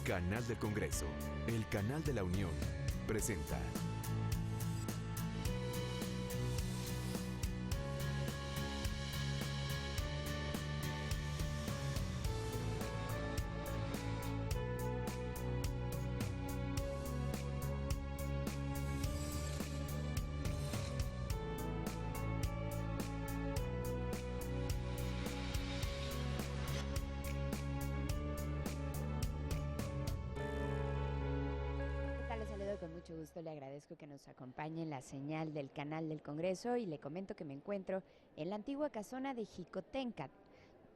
Canal del Congreso, el canal de la Unión, presenta. Con mucho gusto le agradezco que nos acompañe en la señal del canal del Congreso y le comento que me encuentro en la antigua casona de Jicotencat,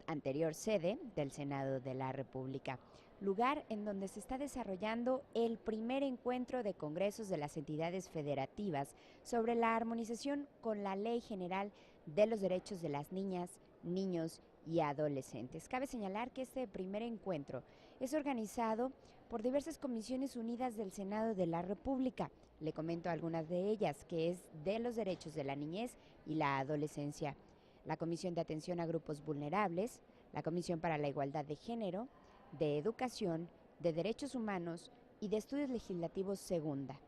anterior sede del Senado de la República, lugar en donde se está desarrollando el primer encuentro de congresos de las entidades federativas sobre la armonización con la Ley General de los Derechos de las Niñas, Niños y Adolescentes. Cabe señalar que este primer encuentro es organizado por diversas comisiones unidas del Senado de la República. Le comento algunas de ellas, que es de los derechos de la niñez y la adolescencia, la Comisión de Atención a Grupos Vulnerables, la Comisión para la Igualdad de Género, de Educación, de Derechos Humanos y de Estudios Legislativos Segunda.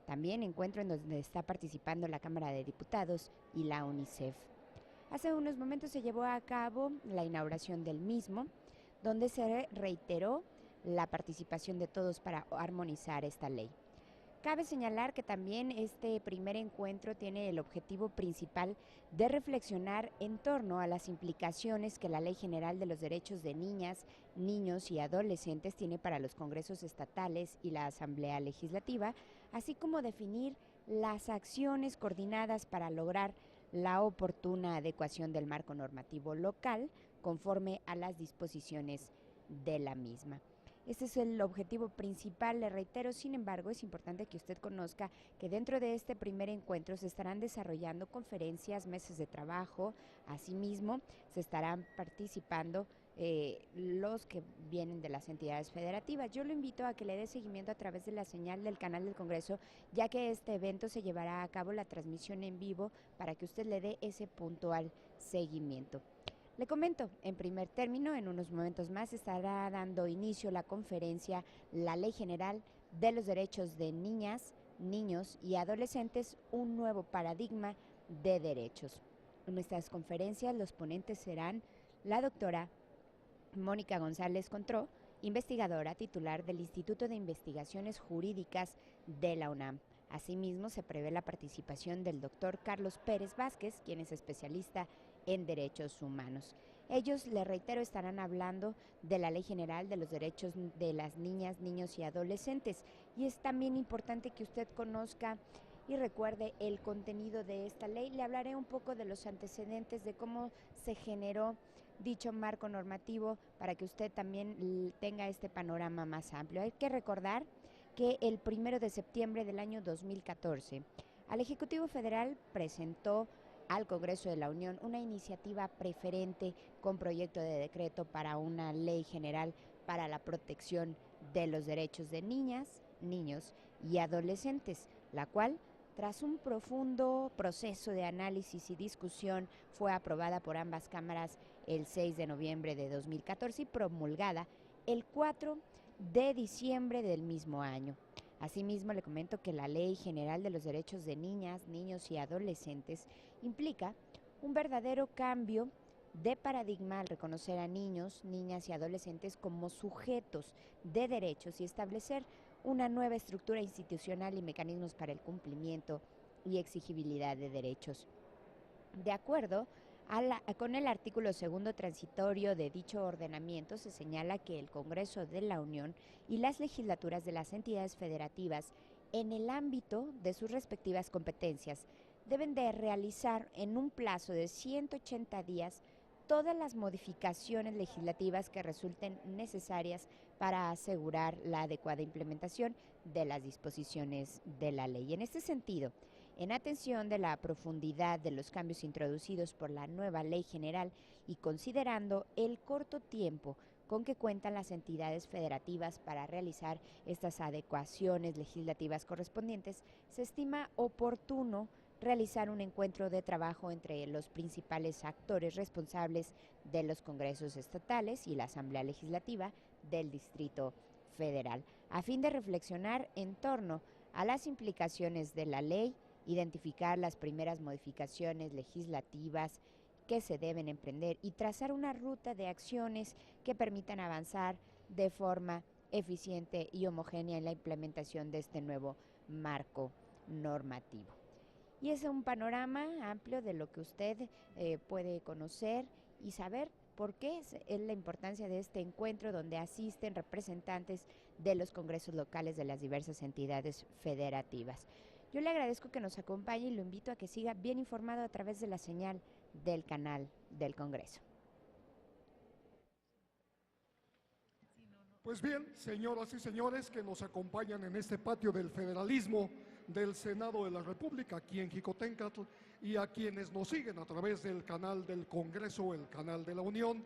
También encuentro en donde está participando la Cámara de Diputados y la UNICEF. Hace unos momentos se llevó a cabo la inauguración del mismo, donde se reiteró la participación de todos para armonizar esta ley. Cabe señalar que también este primer encuentro tiene el objetivo principal de reflexionar en torno a las implicaciones que la Ley General de los Derechos de Niñas, Niños y Adolescentes tiene para los congresos estatales y la Asamblea Legislativa, así como definir las acciones coordinadas para lograr la oportuna adecuación del marco normativo local conforme a las disposiciones de la misma. Este es el objetivo principal, le reitero. Sin embargo, es importante que usted conozca que dentro de este primer encuentro se estarán desarrollando conferencias, mesas de trabajo. Asimismo, se estarán participando los que vienen de las entidades federativas. Yo lo invito a que le dé seguimiento a través de la señal del canal del Congreso, ya que este evento se llevará a cabo la transmisión en vivo para que usted le dé ese puntual seguimiento. Le comento, en primer término, en unos momentos más estará dando inicio la conferencia La Ley General de los Derechos de Niñas, Niños y Adolescentes, un nuevo paradigma de derechos. En nuestras conferencias los ponentes serán la doctora Mónica González Contró, investigadora titular del Instituto de Investigaciones Jurídicas de la UNAM. Asimismo, se prevé la participación del doctor Carlos Pérez Vázquez, quien es especialista en derechos humanos. Ellos, le reitero, estarán hablando de la Ley General de los Derechos de las Niñas, Niños y Adolescentes. Y es también importante que usted conozca y recuerde el contenido de esta ley. Le hablaré un poco de los antecedentes, de cómo se generó dicho marco normativo para que usted también tenga este panorama más amplio. Hay que recordar que el 1 de septiembre del año 2014, al Ejecutivo Federal presentó al Congreso de la Unión una iniciativa preferente con proyecto de decreto para una ley general para la protección de los derechos de niñas, niños y adolescentes, la cual, tras un profundo proceso de análisis y discusión, fue aprobada por ambas cámaras el 6 de noviembre de 2014 y promulgada el 4 de diciembre del mismo año. Asimismo, le comento que la Ley General de los Derechos de Niñas, Niños y Adolescentes implica un verdadero cambio de paradigma al reconocer a niños, niñas y adolescentes como sujetos de derechos y establecer una nueva estructura institucional y mecanismos para el cumplimiento y exigibilidad de derechos. De acuerdo con el artículo segundo transitorio de dicho ordenamiento, se señala que el Congreso de la Unión y las legislaturas de las entidades federativas, en el ámbito de sus respectivas competencias, deben de realizar en un plazo de 180 días todas las modificaciones legislativas que resulten necesarias para asegurar la adecuada implementación de las disposiciones de la ley. En este sentido, en atención de la profundidad de los cambios introducidos por la nueva Ley General y considerando el corto tiempo con que cuentan las entidades federativas para realizar estas adecuaciones legislativas correspondientes, se estima oportuno realizar un encuentro de trabajo entre los principales actores responsables de los congresos estatales y la Asamblea Legislativa del Distrito federal, a fin de reflexionar en torno a las implicaciones de la ley, identificar las primeras modificaciones legislativas que se deben emprender y trazar una ruta de acciones que permitan avanzar de forma eficiente y homogénea en la implementación de este nuevo marco normativo. Y es un panorama amplio de lo que usted puede conocer y saber por qué es la importancia de este encuentro donde asisten representantes de los congresos locales de las diversas entidades federativas. Yo le agradezco que nos acompañe y lo invito a que siga bien informado a través de la señal del canal del Congreso. Pues bien, señoras y señores que nos acompañan en este patio del federalismo del Senado de la República, aquí en Jicoténcatl, y a quienes nos siguen a través del canal del Congreso, el canal de la Unión,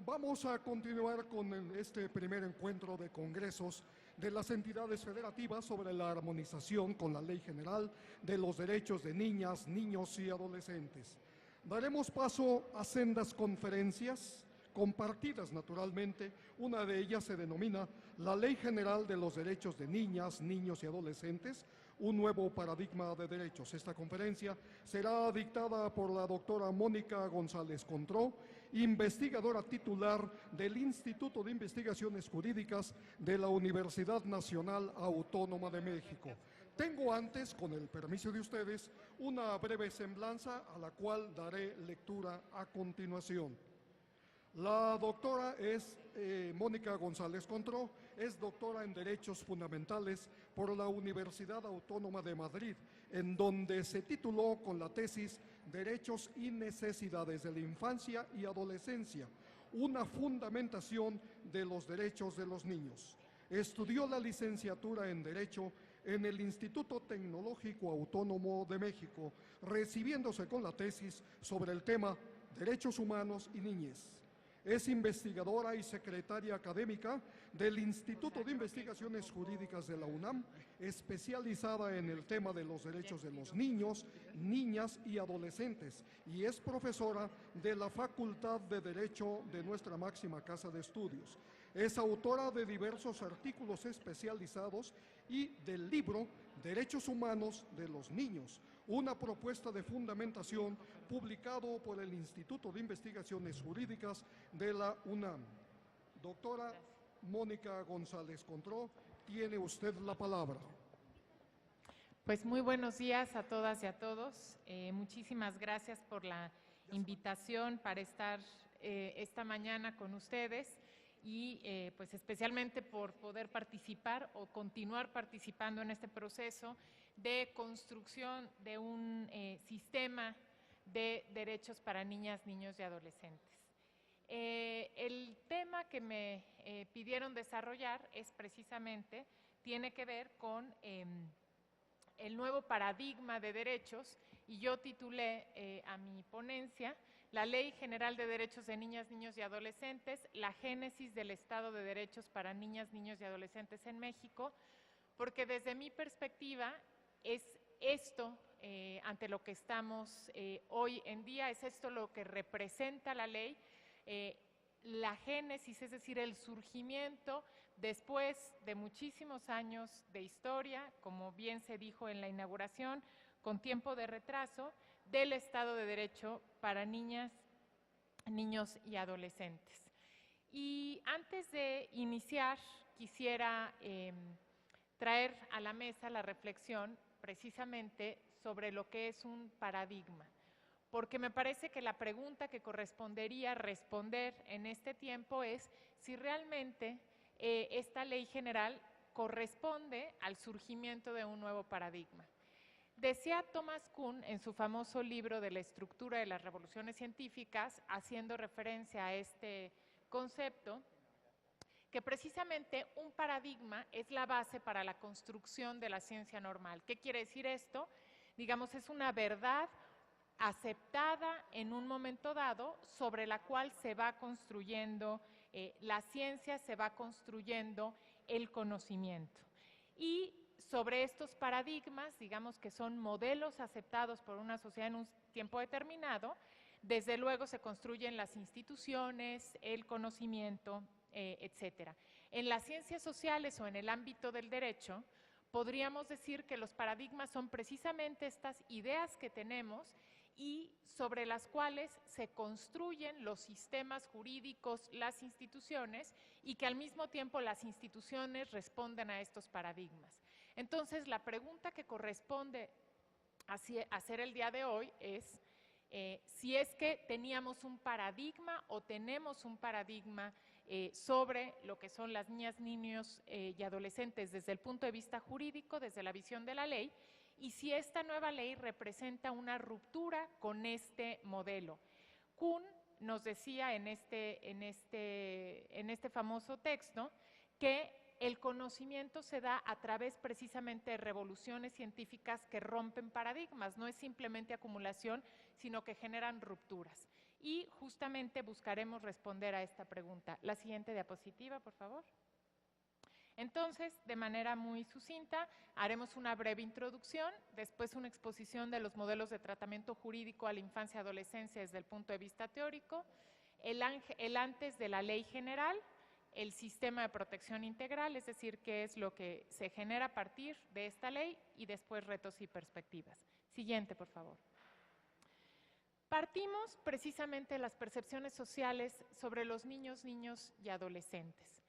vamos a continuar con este primer encuentro de congresos de las entidades federativas sobre la armonización con la Ley General de los Derechos de Niñas, Niños y Adolescentes. Daremos paso a sendas conferencias compartidas naturalmente. Una de ellas se denomina la Ley General de los Derechos de Niñas, Niños y Adolescentes, un nuevo paradigma de derechos. Esta conferencia será dictada por la doctora Mónica González Contró, investigadora titular del Instituto de Investigaciones Jurídicas de la Universidad Nacional Autónoma de México. Tengo antes, con el permiso de ustedes, una breve semblanza a la cual daré lectura a continuación. La doctora es Mónica González Contró, es doctora en Derechos Fundamentales por la Universidad Autónoma de Madrid, en donde se tituló con la tesis Derechos y Necesidades de la Infancia y Adolescencia, una fundamentación de los derechos de los niños. Estudió la licenciatura en Derecho en el Instituto Tecnológico Autónomo de México, recibiéndose con la tesis sobre el tema Derechos Humanos y Niñez. Es investigadora y secretaria académica del Instituto de Investigaciones Jurídicas de la UNAM, especializada en el tema de los derechos de los niños, niñas y adolescentes, y es profesora de la Facultad de Derecho de nuestra máxima casa de estudios. Es autora de diversos artículos especializados y del libro Derechos Humanos de los Niños, una propuesta de fundamentación publicado por el Instituto de Investigaciones Jurídicas de la UNAM. Doctora Mónica González Contró, tiene usted la palabra. Pues muy buenos días a todas y a todos. Muchísimas gracias por la invitación para estar esta mañana con ustedes y pues especialmente por poder participar o continuar participando en este proceso de construcción de un sistema de derechos para niñas, niños y adolescentes. El tema que me pidieron desarrollar es precisamente, tiene que ver con el nuevo paradigma de derechos, y yo titulé a mi ponencia La Ley General de Derechos de Niñas, Niños y Adolescentes, la génesis del Estado de Derechos para Niñas, Niños y Adolescentes en México, porque desde mi perspectiva es esto, ante lo que estamos hoy en día, es esto lo que representa la ley, la génesis, es decir, el surgimiento después de muchísimos años de historia, como bien se dijo en la inauguración, con tiempo de retraso, del Estado de Derecho para niñas, niños y adolescentes. Y antes de iniciar, quisiera traer a la mesa la reflexión precisamente sobre lo que es un paradigma, porque me parece que la pregunta que correspondería responder en este tiempo es si realmente esta ley general corresponde al surgimiento de un nuevo paradigma. Decía Thomas Kuhn en su famoso libro de la estructura de las revoluciones científicas, haciendo referencia a este concepto, que precisamente un paradigma es la base para la construcción de la ciencia normal. ¿Qué quiere decir esto? Digamos, es una verdad aceptada en un momento dado sobre la cual se va construyendo la ciencia, se va construyendo el conocimiento. Y sobre estos paradigmas, digamos que son modelos aceptados por una sociedad en un tiempo determinado, desde luego se construyen las instituciones, el conocimiento, etcétera. En las ciencias sociales o en el ámbito del derecho, podríamos decir que los paradigmas son precisamente estas ideas que tenemos y sobre las cuales se construyen los sistemas jurídicos, las instituciones, y que al mismo tiempo las instituciones responden a estos paradigmas. Entonces, la pregunta que corresponde hacer el día de hoy es si es que teníamos un paradigma o tenemos un paradigma sobre lo que son las niñas, niños y adolescentes desde el punto de vista jurídico, desde la visión de la ley, y si esta nueva ley representa una ruptura con este modelo. Kuhn nos decía en este famoso texto que el conocimiento se da a través precisamente de revoluciones científicas que rompen paradigmas, no es simplemente acumulación, sino que generan rupturas. Y justamente buscaremos responder a esta pregunta. La siguiente diapositiva, por favor. Entonces, de manera muy sucinta, haremos una breve introducción, después una exposición de los modelos de tratamiento jurídico a la infancia y adolescencia desde el punto de vista teórico, el antes de la ley general, el sistema de protección integral, es decir, qué es lo que se genera a partir de esta ley, y después retos y perspectivas. Siguiente, por favor. Partimos precisamente de las percepciones sociales sobre los niños, niños y adolescentes.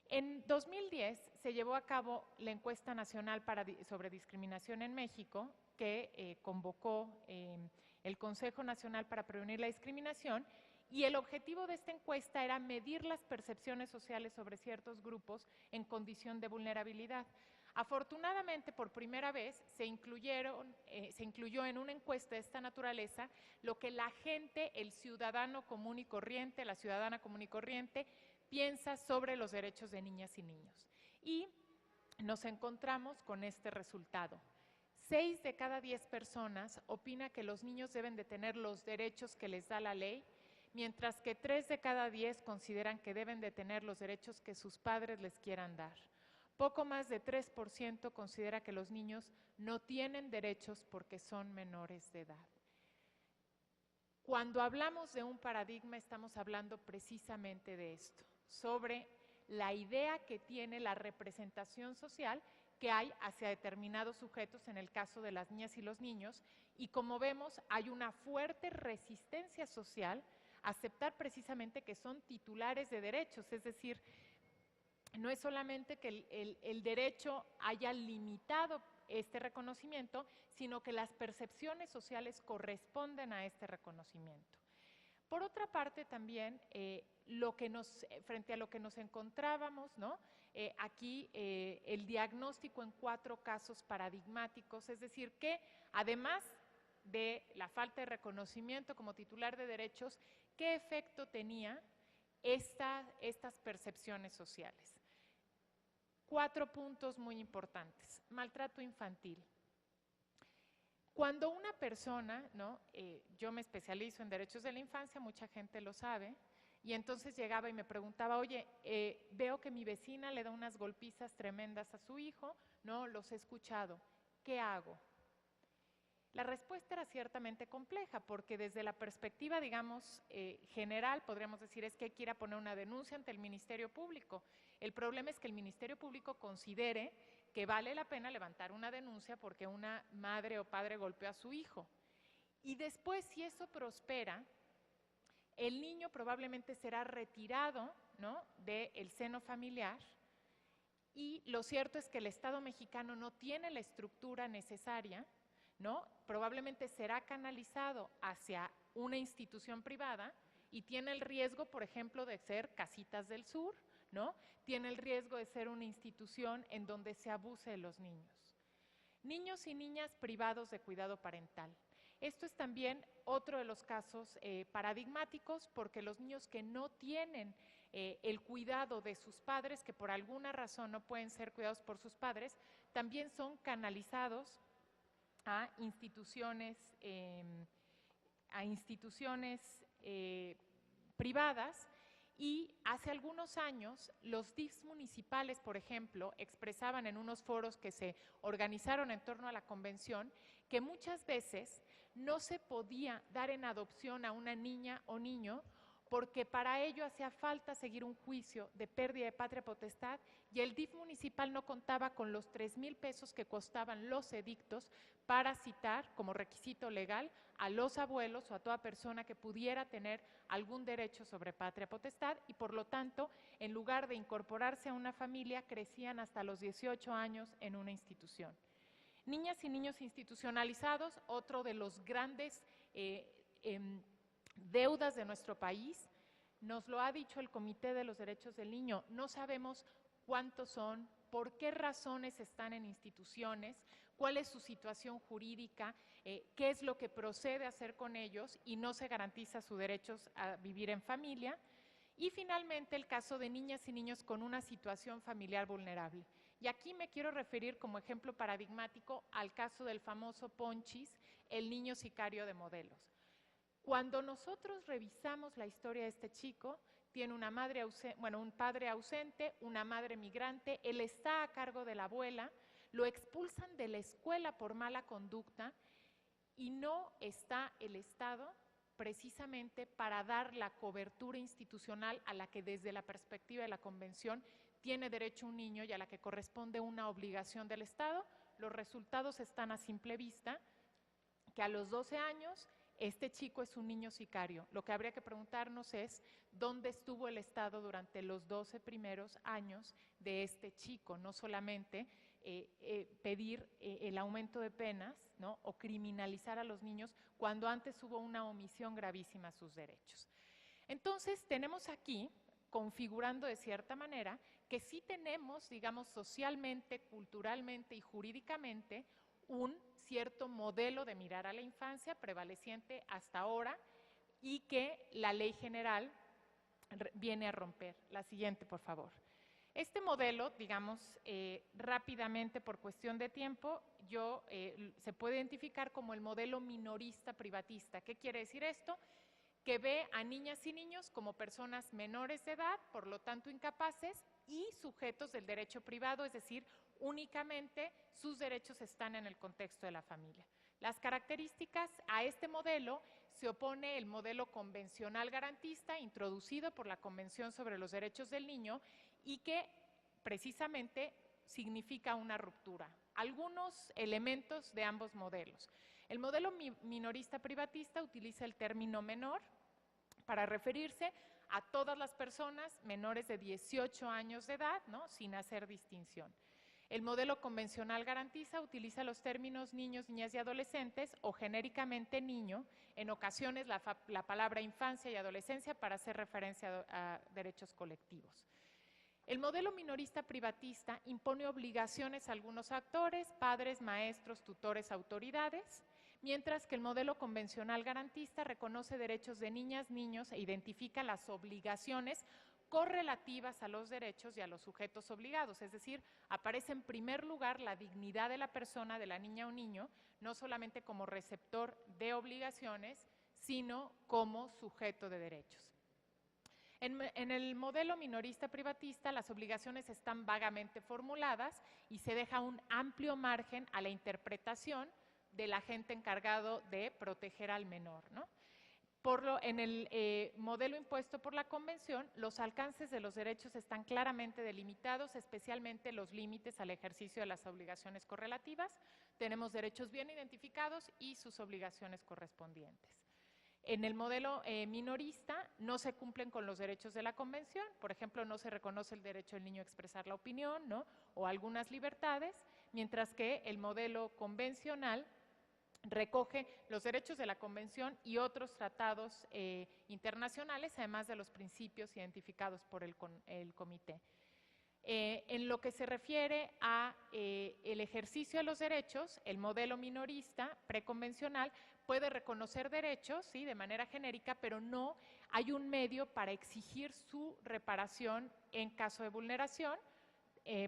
En 2010 se llevó a cabo la encuesta nacional sobre discriminación en México, que convocó el Consejo Nacional para Prevenir la Discriminación, y el objetivo de esta encuesta era medir las percepciones sociales sobre ciertos grupos en condición de vulnerabilidad. Afortunadamente, por primera vez, se incluyó en una encuesta de esta naturaleza lo que la gente, el ciudadano común y corriente, la ciudadana común y corriente, piensa sobre los derechos de niñas y niños. Y nos encontramos con este resultado. 6 de cada 10 personas opina que los niños deben de tener los derechos que les da la ley, mientras que 3 de cada 10 consideran que deben de tener los derechos que sus padres les quieran dar. Poco más de 3% considera que los niños no tienen derechos porque son menores de edad. Cuando hablamos de un paradigma, estamos hablando precisamente de esto, sobre la idea que tiene la representación social que hay hacia determinados sujetos, en el caso de las niñas y los niños, y como vemos, hay una fuerte resistencia social a aceptar precisamente que son titulares de derechos, es decir, no es solamente que el derecho haya limitado este reconocimiento, sino que las percepciones sociales corresponden a este reconocimiento. Por otra parte, también, frente a lo que nos encontrábamos, ¿no? Aquí el diagnóstico en 4 casos paradigmáticos, es decir, que además de la falta de reconocimiento como titular de derechos, ¿qué efecto tenía estas percepciones sociales? 4 puntos muy importantes. Maltrato infantil. Cuando una persona, ¿no? Yo me especializo en derechos de la infancia, mucha gente lo sabe, y entonces llegaba y me preguntaba, oye, veo que mi vecina le da unas golpizas tremendas a su hijo, ¿no? Los he escuchado, ¿qué hago? La respuesta era ciertamente compleja, porque desde la perspectiva, digamos, general, podríamos decir, es que hay que ir a poner una denuncia ante el Ministerio Público. El problema es que el Ministerio Público considere que vale la pena levantar una denuncia porque una madre o padre golpeó a su hijo. Y después, si eso prospera, el niño probablemente será retirado, ¿no?, del seno familiar, y lo cierto es que el Estado mexicano no tiene la estructura necesaria, ¿no? Probablemente será canalizado hacia una institución privada y tiene el riesgo, por ejemplo, de ser Casitas del Sur, ¿no? Tiene el riesgo de ser una institución en donde se abuse de los niños. Niños y niñas privados de cuidado parental. Esto es también otro de los casos paradigmáticos, porque los niños que no tienen el cuidado de sus padres, que por alguna razón no pueden ser cuidados por sus padres, también son canalizados a instituciones privadas. Y hace algunos años los DIFs municipales, por ejemplo, expresaban en unos foros que se organizaron en torno a la convención que muchas veces no se podía dar en adopción a una niña o niño porque para ello hacía falta seguir un juicio de pérdida de patria potestad y el DIF municipal no contaba con los 3,000 pesos que costaban los edictos para citar como requisito legal a los abuelos o a toda persona que pudiera tener algún derecho sobre patria potestad y por lo tanto, en lugar de incorporarse a una familia, crecían hasta los 18 años en una institución. Niñas y niños institucionalizados, otro de los grandes deudas de nuestro país, nos lo ha dicho el Comité de los Derechos del Niño, no sabemos cuántos son, por qué razones están en instituciones, cuál es su situación jurídica, qué es lo que procede a hacer con ellos y no se garantiza su derecho a vivir en familia. Y finalmente el caso de niñas y niños con una situación familiar vulnerable. Y aquí me quiero referir como ejemplo paradigmático al caso del famoso Ponchis, el niño sicario de Modelos. Cuando nosotros revisamos la historia de este chico, tiene una madre un padre ausente, una madre migrante, él está a cargo de la abuela, lo expulsan de la escuela por mala conducta y no está el Estado precisamente para dar la cobertura institucional a la que desde la perspectiva de la Convención tiene derecho un niño y a la que corresponde una obligación del Estado. Los resultados están a simple vista, que a los 12 años este chico es un niño sicario. Lo que habría que preguntarnos es dónde estuvo el Estado durante los 12 primeros años de este chico, no solamente pedir el aumento de penas, ¿no? O criminalizar a los niños cuando antes hubo una omisión gravísima a sus derechos. Entonces, tenemos aquí, configurando de cierta manera, que sí tenemos, digamos, socialmente, culturalmente y jurídicamente, un cierto modelo de mirar a la infancia prevaleciente hasta ahora y que la ley general viene a romper. La siguiente, por favor. Este modelo, digamos, rápidamente por cuestión de tiempo, se puede identificar como el modelo minorista privatista. ¿Qué quiere decir esto? Que ve a niñas y niños como personas menores de edad, por lo tanto incapaces, y sujetos del derecho privado, es decir, únicamente sus derechos están en el contexto de la familia. Las características a este modelo se opone el modelo convencional garantista introducido por la Convención sobre los Derechos del Niño y que precisamente significa una ruptura. Algunos elementos de ambos modelos. El modelo minorista privatista utiliza el término menor para referirse a todas las personas menores de 18 años de edad, ¿no? Sin hacer distinción. El modelo convencional garantiza utiliza los términos niños, niñas y adolescentes o genéricamente niño, en ocasiones la palabra infancia y adolescencia para hacer referencia a derechos colectivos. El modelo minorista privatista impone obligaciones a algunos actores, padres, maestros, tutores, autoridades, mientras que el modelo convencional garantista reconoce derechos de niñas, niños e identifica las obligaciones correlativas a los derechos y a los sujetos obligados, es decir, aparece en primer lugar la dignidad de la persona, de la niña o niño, no solamente como receptor de obligaciones, sino como sujeto de derechos. En el modelo minorista privatista, las obligaciones están vagamente formuladas y se deja un amplio margen a la interpretación del agente encargado de proteger al menor, ¿no? En el modelo impuesto por la Convención, los alcances de los derechos están claramente delimitados, especialmente los límites al ejercicio de las obligaciones correlativas. Tenemos derechos bien identificados y sus obligaciones correspondientes. En el modelo minorista no se cumplen con los derechos de la Convención, por ejemplo, no se reconoce el derecho del niño a expresar la opinión, ¿no? O algunas libertades, mientras que el modelo convencional recoge los derechos de la Convención y otros tratados internacionales, además de los principios identificados por el Comité. En lo que se refiere a el ejercicio de los derechos, el modelo minorista preconvencional puede reconocer derechos, ¿sí?, de manera genérica, pero no hay un medio para exigir su reparación en caso de vulneración.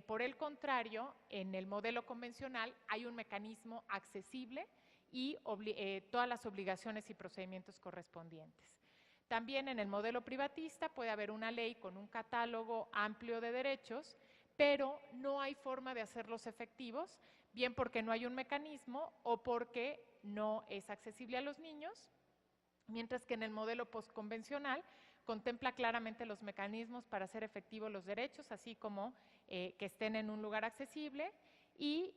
Por el contrario, en el modelo convencional hay un mecanismo accesible y todas las obligaciones y procedimientos correspondientes. También en el modelo privatista puede haber una ley con un catálogo amplio de derechos, pero no hay forma de hacerlos efectivos bien porque no hay un mecanismo o porque no es accesible a los niños, mientras que en el modelo postconvencional contempla claramente los mecanismos para hacer efectivos los derechos, así como que estén en un lugar accesible. Y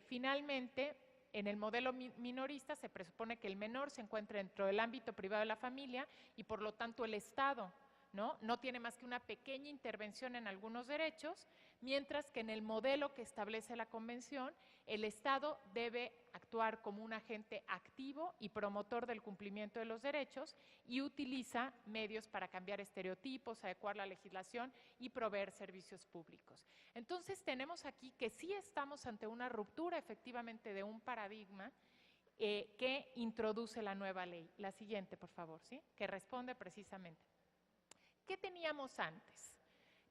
finalmente, en el modelo minorista se presupone que el menor se encuentra dentro del ámbito privado de la familia y por lo tanto el Estado no tiene más que una pequeña intervención en algunos derechos, mientras que en el modelo que establece la Convención, el Estado debe actuar como un agente activo y promotor del cumplimiento de los derechos y utiliza medios para cambiar estereotipos, adecuar la legislación y proveer servicios públicos. Entonces tenemos aquí que sí estamos ante una ruptura efectivamente de un paradigma que introduce la nueva ley. La siguiente, por favor, ¿sí? Que responde precisamente. ¿Qué teníamos antes?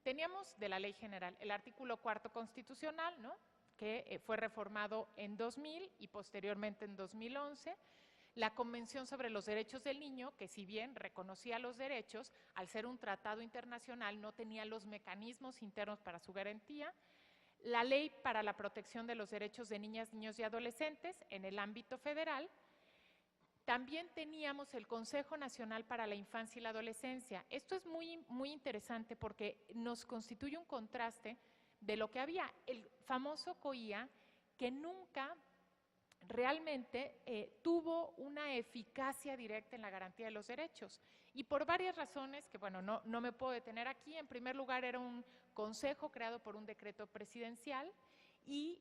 Teníamos de la Ley General el artículo 4º constitucional, ¿no? Que fue reformado en 2000 y posteriormente en 2011, la Convención sobre los Derechos del Niño, que si bien reconocía los derechos, al ser un tratado internacional no tenía los mecanismos internos para su garantía, la Ley para la Protección de los Derechos de Niñas, Niños y Adolescentes en el ámbito federal. También teníamos el Consejo Nacional para la Infancia y la Adolescencia. Esto es muy interesante porque nos constituye un contraste de lo que había. El famoso COIA, que nunca realmente tuvo una eficacia directa en la garantía de los derechos. Y por varias razones que, bueno, no me puedo detener aquí. En primer lugar, era un consejo creado por un decreto presidencial y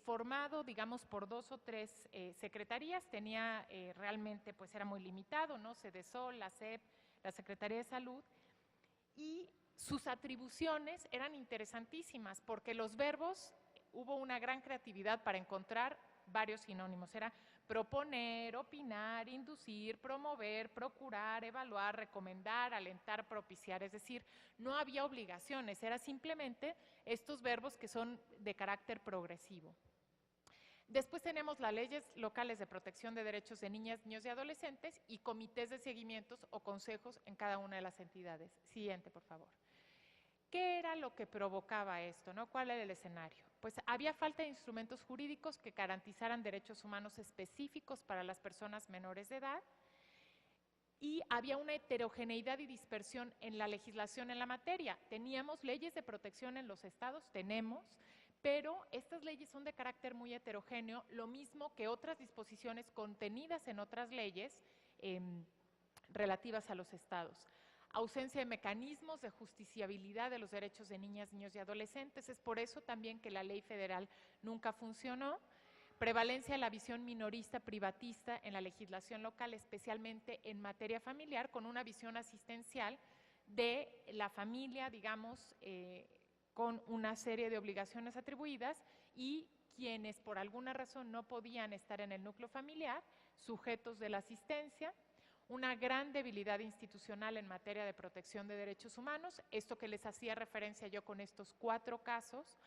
formado, digamos, por 2 o 3 secretarías, tenía realmente, pues era muy limitado, ¿no? Sedesol, la SEP, la Secretaría de Salud, y sus atribuciones eran interesantísimas, porque los verbos, hubo una gran creatividad para encontrar varios sinónimos, era proponer, opinar, inducir, promover, procurar, evaluar, recomendar, alentar, propiciar, es decir, no había obligaciones, era simplemente estos verbos que son de carácter progresivo. Después tenemos las leyes locales de protección de derechos de niñas, niños y adolescentes y comités de seguimientos o consejos en cada una de las entidades. Siguiente, por favor. ¿Qué era lo que provocaba esto, no? ¿Cuál era el escenario? Pues había falta de instrumentos jurídicos que garantizaran derechos humanos específicos para las personas menores de edad y había una heterogeneidad y dispersión en la legislación en la materia. Teníamos leyes de protección en los estados, pero estas leyes son de carácter muy heterogéneo, lo mismo que otras disposiciones contenidas en otras leyes relativas a los estados. Ausencia de mecanismos de justiciabilidad de los derechos de niñas, niños y adolescentes. Es por eso también que la ley federal nunca funcionó. Prevalencia de la visión minorista privatista en la legislación local, especialmente en materia familiar, con una visión asistencial de la familia, digamos, con una serie de obligaciones atribuidas y quienes por alguna razón no podían estar en el núcleo familiar, sujetos de la asistencia. Una gran debilidad institucional en materia de protección de derechos humanos, esto que les hacía referencia yo con estos 4 casos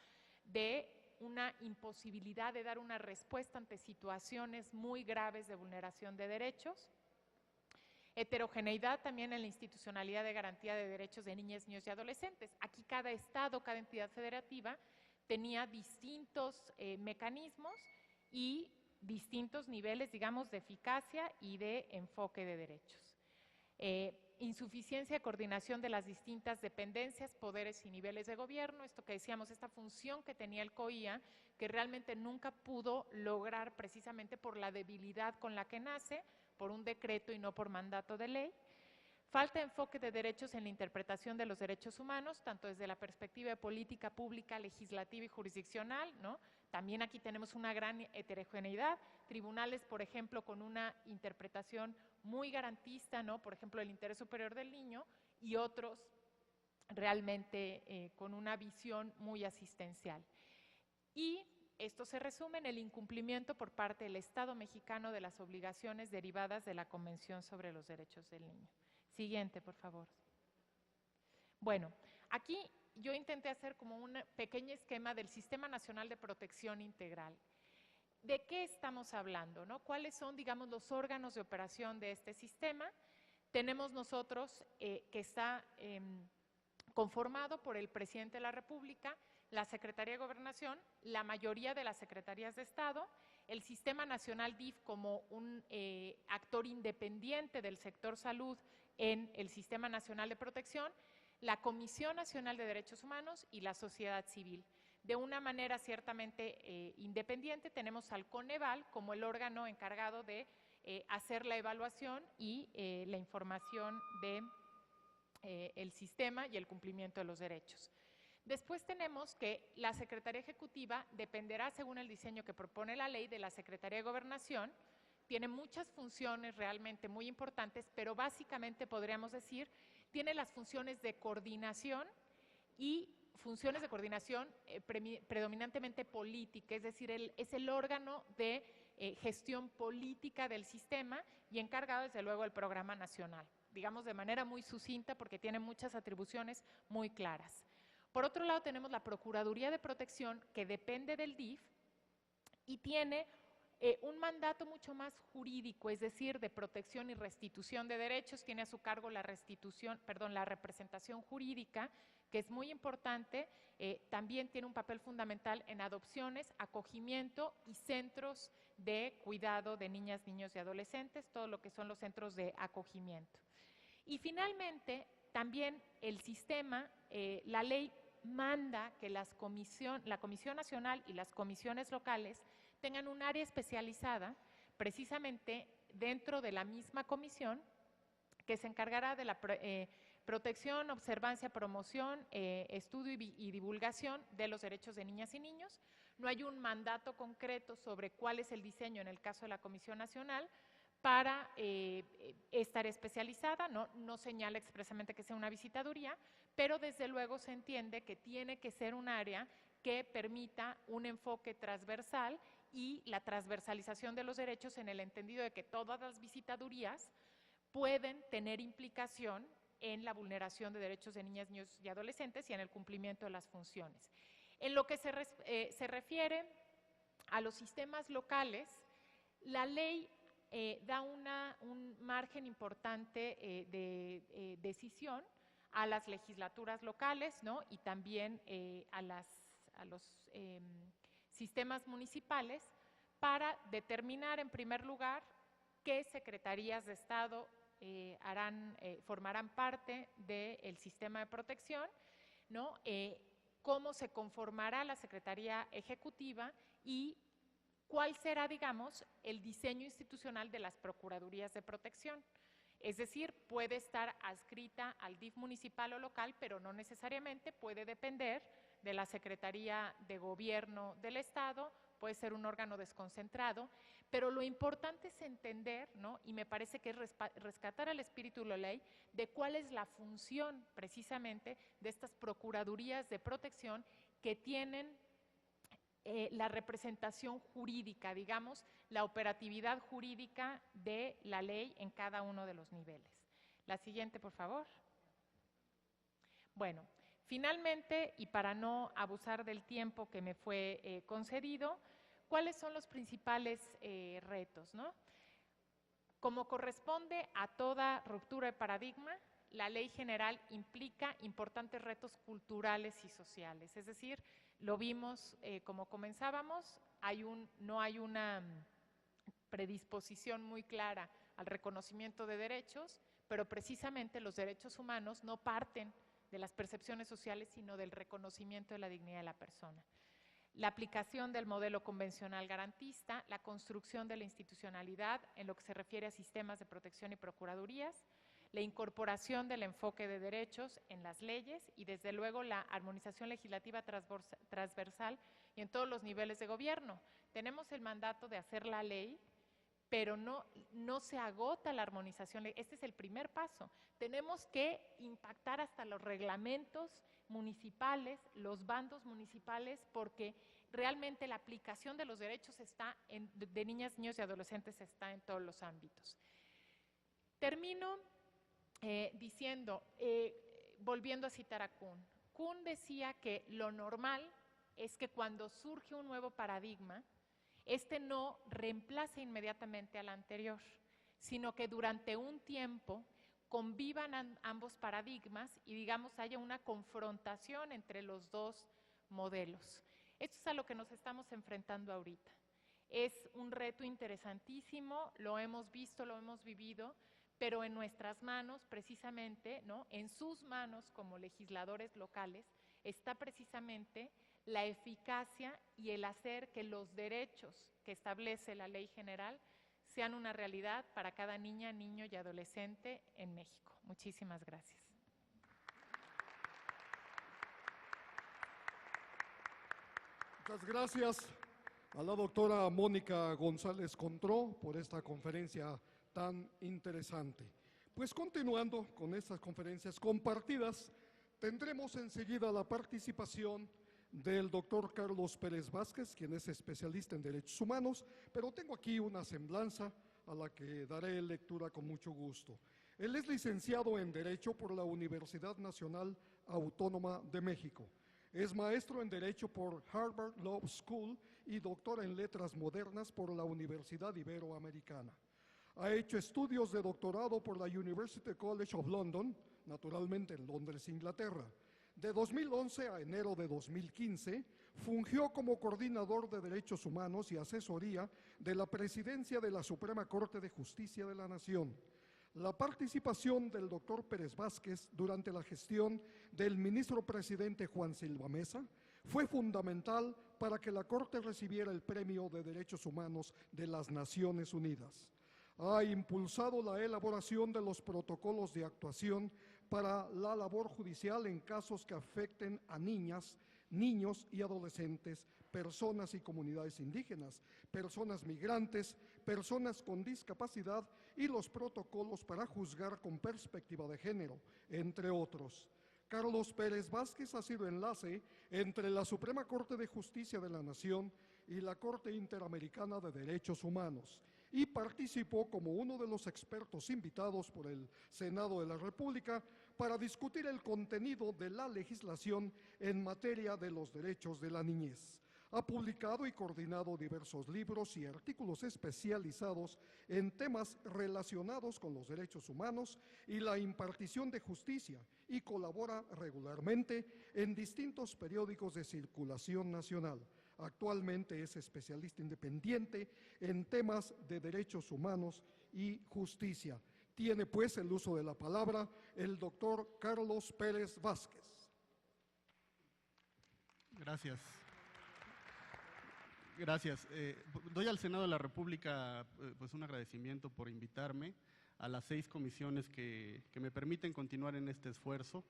de una imposibilidad de dar una respuesta ante situaciones muy graves de vulneración de derechos. Heterogeneidad también en la institucionalidad de garantía de derechos de niñas, niños y adolescentes. Aquí cada estado, cada entidad federativa tenía distintos mecanismos y distintos niveles, digamos, de eficacia y de enfoque de derechos. Insuficiencia de coordinación de las distintas dependencias, poderes y niveles de gobierno, esto que decíamos, esta función que tenía el COIA, que realmente nunca pudo lograr precisamente por la debilidad con la que nace, por un decreto y no por mandato de ley. Falta de enfoque de derechos en la interpretación de los derechos humanos, tanto desde la perspectiva de política pública, legislativa y jurisdiccional, ¿no? También aquí tenemos una gran heterogeneidad, tribunales, por ejemplo, con una interpretación muy garantista, ¿no? Por ejemplo, el interés superior del niño, y otros realmente con una visión muy asistencial. Y esto se resume en el incumplimiento por parte del Estado mexicano de las obligaciones derivadas de la Convención sobre los Derechos del Niño. Siguiente, por favor. Bueno, aquí yo intenté hacer como un pequeño esquema del Sistema Nacional de Protección Integral. ¿De qué estamos hablando, no? ¿Cuáles son, digamos, los órganos de operación de este sistema? Tenemos nosotros que está conformado por el presidente de la República, la Secretaría de Gobernación, la mayoría de las secretarías de Estado, el Sistema Nacional DIF como un actor independiente del sector salud en el Sistema Nacional de Protección, la Comisión Nacional de Derechos Humanos y la sociedad civil. De una manera ciertamente independiente tenemos al Coneval como el órgano encargado de hacer la evaluación y la información de el sistema y el cumplimiento de los derechos. Después tenemos que la Secretaría Ejecutiva dependerá, según el diseño que propone la ley, de la Secretaría de Gobernación. Tiene muchas funciones realmente muy importantes, pero básicamente podríamos decir, tiene las funciones de coordinación y funciones de coordinación predominantemente política, es decir, es el órgano de gestión política del sistema y encargado desde luego del programa nacional, digamos de manera muy sucinta porque tiene muchas atribuciones muy claras. Por otro lado tenemos la Procuraduría de Protección que depende del DIF y tiene un mandato mucho más jurídico, es decir, de protección y restitución de derechos, tiene a su cargo la representación jurídica, que es muy importante, también tiene un papel fundamental en adopciones, acogimiento y centros de cuidado de niñas, niños y adolescentes, todo lo que son los centros de acogimiento. Y finalmente, también el sistema, la ley manda que la Comisión Nacional y las comisiones locales tengan un área especializada precisamente dentro de la misma comisión que se encargará de la protección, observancia, promoción, estudio y divulgación de los derechos de niñas y niños. No hay un mandato concreto sobre cuál es el diseño en el caso de la Comisión Nacional para estar especializada, no señala expresamente que sea una visitaduría, pero desde luego se entiende que tiene que ser un área que permita un enfoque transversal y la transversalización de los derechos en el entendido de que todas las visitadurías pueden tener implicación en la vulneración de derechos de niñas, niños y adolescentes y en el cumplimiento de las funciones. En lo que se refiere a los sistemas locales, la ley da un margen importante de decisión a las legislaturas locales, ¿no? Y también a los sistemas municipales para determinar en primer lugar qué secretarías de Estado formarán parte del sistema de protección, ¿no? Cómo se conformará la Secretaría Ejecutiva y cuál será, digamos, el diseño institucional de las Procuradurías de Protección. Es decir, puede estar adscrita al DIF municipal o local, pero no necesariamente puede depender de la Secretaría de Gobierno del Estado, puede ser un órgano desconcentrado, pero lo importante es entender, ¿no? Y me parece que es rescatar al espíritu de la ley de cuál es la función precisamente de estas Procuradurías de Protección que tienen la representación jurídica, digamos, la operatividad jurídica de la ley en cada uno de los niveles. La siguiente, por favor. Bueno, finalmente, y para no abusar del tiempo que me fue concedido, ¿cuáles son los principales retos, ¿no? Como corresponde a toda ruptura de paradigma, la ley general implica importantes retos culturales y sociales, es decir, lo vimos como comenzábamos, no hay una predisposición muy clara al reconocimiento de derechos, pero precisamente los derechos humanos no parten de las percepciones sociales, sino del reconocimiento de la dignidad de la persona. La aplicación del modelo convencional garantista, la construcción de la institucionalidad en lo que se refiere a sistemas de protección y procuradurías, la incorporación del enfoque de derechos en las leyes y desde luego la armonización legislativa transversal y en todos los niveles de gobierno. Tenemos el mandato de hacer la ley, pero no se agota la armonización. Este es el primer paso. Tenemos que impactar hasta los reglamentos municipales, los bandos municipales, porque realmente la aplicación de los derechos de niñas, niños y adolescentes está en todos los ámbitos. Termino diciendo, volviendo a citar a Kuhn. Kuhn decía que lo normal es que cuando surge un nuevo paradigma, este no reemplace inmediatamente al anterior, sino que durante un tiempo convivan ambos paradigmas y, digamos, haya una confrontación entre los dos modelos. Esto es a lo que nos estamos enfrentando ahorita. Es un reto interesantísimo, lo hemos visto, lo hemos vivido, pero en nuestras manos, precisamente, ¿no?, en sus manos como legisladores locales, está precisamente la eficacia y el hacer que los derechos que establece la Ley General sean una realidad para cada niña, niño y adolescente en México. Muchísimas gracias. Muchas gracias a la doctora Mónica González Contró por esta conferencia tan interesante. Pues continuando con estas conferencias compartidas, tendremos enseguida la participación del doctor Carlos Pérez Vázquez, quien es especialista en derechos humanos, pero tengo aquí una semblanza a la que daré lectura con mucho gusto. Él es licenciado en Derecho por la Universidad Nacional Autónoma de México. Es maestro en Derecho por Harvard Law School y doctor en Letras Modernas por la Universidad Iberoamericana. Ha hecho estudios de doctorado por la University College of London, naturalmente en Londres, Inglaterra. De 2011 a enero de 2015, fungió como coordinador de Derechos Humanos y Asesoría de la Presidencia de la Suprema Corte de Justicia de la Nación. La participación del doctor Pérez Vázquez durante la gestión del ministro presidente Juan Silva Mesa fue fundamental para que la Corte recibiera el Premio de Derechos Humanos de las Naciones Unidas. Ha impulsado la elaboración de los protocolos de actuación para la labor judicial en casos que afecten a niñas, niños y adolescentes, personas y comunidades indígenas, personas migrantes, personas con discapacidad y los protocolos para juzgar con perspectiva de género, entre otros. Carlos Pérez Vázquez ha sido enlace entre la Suprema Corte de Justicia de la Nación y la Corte Interamericana de Derechos Humanos y participó como uno de los expertos invitados por el Senado de la República para discutir el contenido de la legislación en materia de los derechos de la niñez. Ha publicado y coordinado diversos libros y artículos especializados en temas relacionados con los derechos humanos y la impartición de justicia y colabora regularmente en distintos periódicos de circulación nacional. Actualmente es especialista independiente en temas de derechos humanos y justicia. Tiene pues el uso de la palabra el doctor Carlos Pérez Vázquez. Gracias. Gracias. Doy al Senado de la República pues un agradecimiento por invitarme a las 6 comisiones que me permiten continuar en este esfuerzo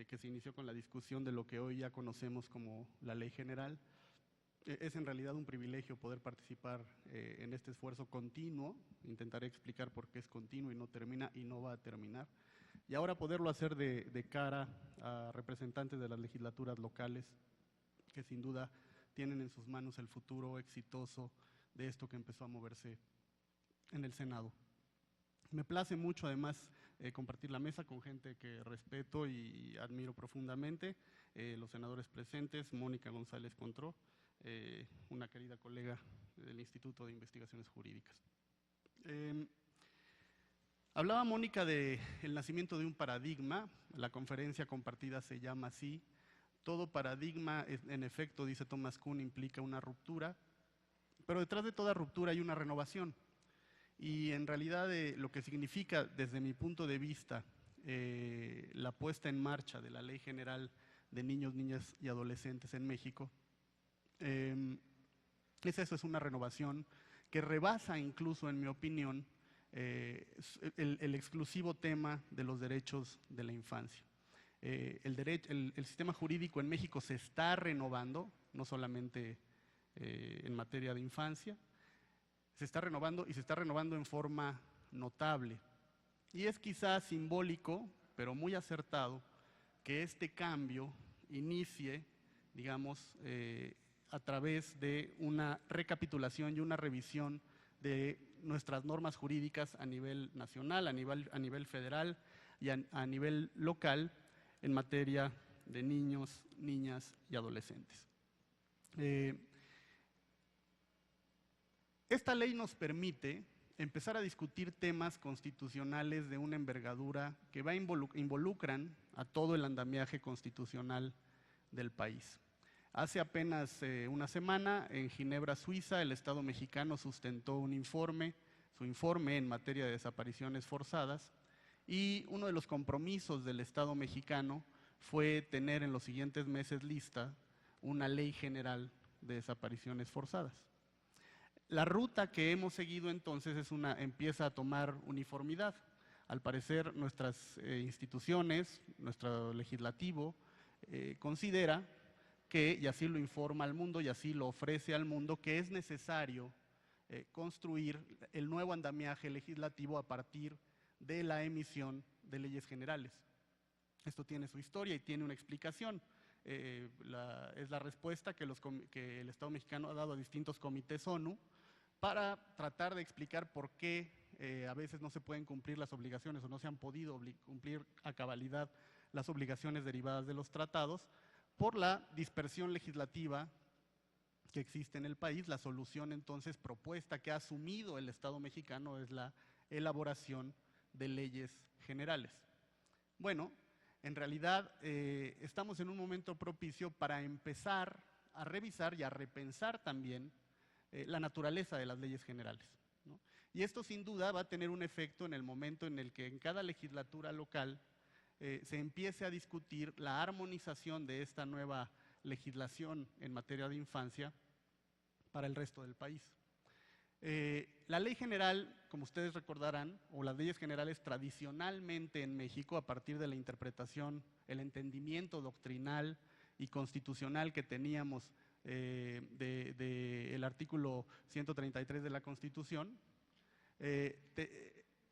que se inició con la discusión de lo que hoy ya conocemos como la Ley General. Es en realidad un privilegio poder participar en este esfuerzo continuo. Intentaré explicar por qué es continuo y no termina y no va a terminar. Y ahora poderlo hacer de cara a representantes de las legislaturas locales que sin duda tienen en sus manos el futuro exitoso de esto que empezó a moverse en el Senado. Me place mucho además compartir la mesa con gente que respeto y admiro profundamente, los senadores presentes, Mónica González Contró, una querida colega del Instituto de Investigaciones Jurídicas. Hablaba Mónica del nacimiento de un paradigma, la conferencia compartida se llama así. Todo paradigma, en efecto, dice Thomas Kuhn, implica una ruptura, pero detrás de toda ruptura hay una renovación. Y en realidad lo que significa, desde mi punto de vista, la puesta en marcha de la Ley General de Niños, Niñas y Adolescentes en México, es eso, es una renovación que rebasa incluso, en mi opinión, el exclusivo tema de los derechos de la infancia. El sistema jurídico en México se está renovando, no solamente en materia de infancia, se está renovando y se está renovando en forma notable. Y es quizás simbólico, pero muy acertado, que este cambio inicie, digamos, a través de una recapitulación y una revisión de nuestras normas jurídicas a nivel nacional, a nivel federal y a nivel local en materia de niños, niñas y adolescentes. Esta ley nos permite empezar a discutir temas constitucionales de una envergadura que involucran a todo el andamiaje constitucional del país. Hace apenas una semana, en Ginebra, Suiza, el Estado mexicano sustentó su informe en materia de desapariciones forzadas, y uno de los compromisos del Estado mexicano fue tener en los siguientes meses lista una ley general de desapariciones forzadas. La ruta que hemos seguido entonces empieza a tomar uniformidad. Al parecer nuestras instituciones, nuestro legislativo, considera que, y así lo informa al mundo y así lo ofrece al mundo, que es necesario construir el nuevo andamiaje legislativo a partir de la emisión de leyes generales. Esto tiene su historia y tiene una explicación. Es la respuesta que el Estado mexicano ha dado a distintos comités ONU para tratar de explicar por qué a veces no se pueden cumplir las obligaciones o no se han podido cumplir a cabalidad las obligaciones derivadas de los tratados por la dispersión legislativa que existe en el país. La solución entonces propuesta que ha asumido el Estado mexicano es la elaboración de leyes generales. Bueno, en realidad estamos en un momento propicio para empezar a revisar y a repensar también la naturaleza de las leyes generales, ¿no? Y esto sin duda va a tener un efecto en el momento en el que en cada legislatura local se empiece a discutir la armonización de esta nueva legislación en materia de infancia para el resto del país. La ley general, como ustedes recordarán, o las leyes generales tradicionalmente en México, a partir de la interpretación, el entendimiento doctrinal y constitucional que teníamos del artículo 133 de la Constitución,